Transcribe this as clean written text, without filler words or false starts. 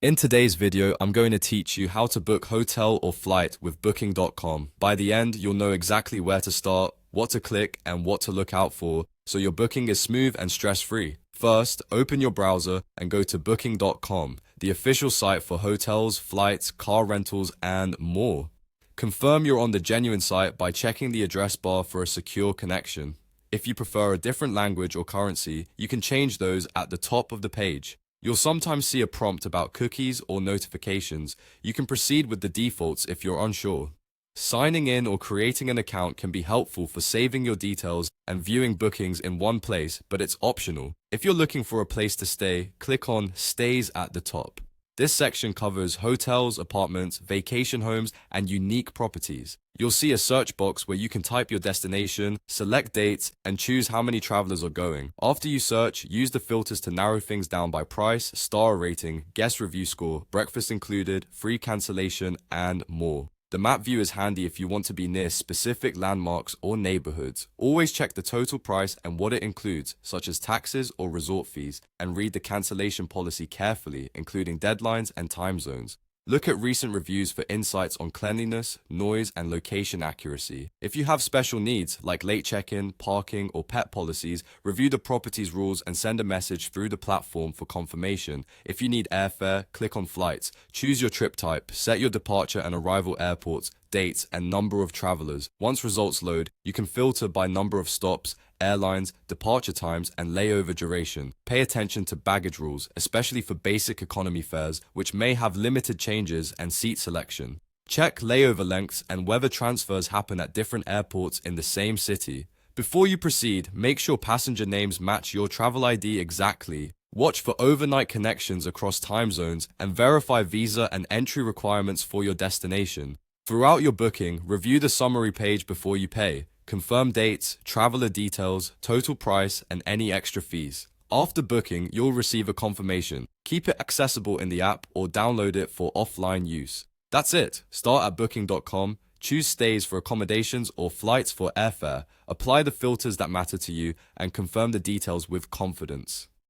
In today's video, I'm going to teach you how to book hotel or flight with Booking.com. By the end, you'll know exactly where to start, what to click, and what to look out for, so your booking is smooth and stress-free. First, open your browser and go to Booking.com, the official site for hotels, flights, car rentals, and more. Confirm you're on the genuine site by checking the address bar for a secure connection. If you prefer a different language or currency, you can change those at the top of the page. You'll sometimes see a prompt about cookies or notifications. You can proceed with the defaults if you're unsure. Signing in or creating an account can be helpful for saving your details and viewing bookings in one place, but it's optional. If you're looking for a place to stay, click on Stays at the top. This section covers hotels, apartments, vacation homes, and unique properties. You'll see a search box where you can type your destination, select dates, and choose how many travelers are going. After you search, use the filters to narrow things down by price, star rating, guest review score, breakfast included, free cancellation, and more. The map view is handy if you want to be near specific landmarks or neighborhoods. Always check the total price and what it includes, such as taxes or resort fees, and read the cancellation policy carefully, including deadlines and time zones. Look at recent reviews for insights on cleanliness, noise, and location accuracy. If you have special needs, like late check-in, parking, or pet policies, review the property's rules and send a message through the platform for confirmation. If you need airfare, click on flights. Choose your trip type, set your departure and arrival airports, dates, and number of travelers. Once results load, you can filter by number of stops, airlines, departure times, and layover duration. Pay attention to baggage rules, especially for basic economy fares, which may have limited changes and seat selection. Check layover lengths and whether transfers happen at different airports in the same city. Before you proceed, make sure passenger names match your travel ID exactly. Watch for overnight connections across time zones and verify visa and entry requirements for your destination. Throughout your booking, review the summary page before you pay. Confirm dates, traveler details, total price, and any extra fees. After booking, you'll receive a confirmation. Keep it accessible in the app or download it for offline use. That's it. Start at Booking.com, choose stays for accommodations or flights for airfare, apply the filters that matter to you, and confirm the details with confidence.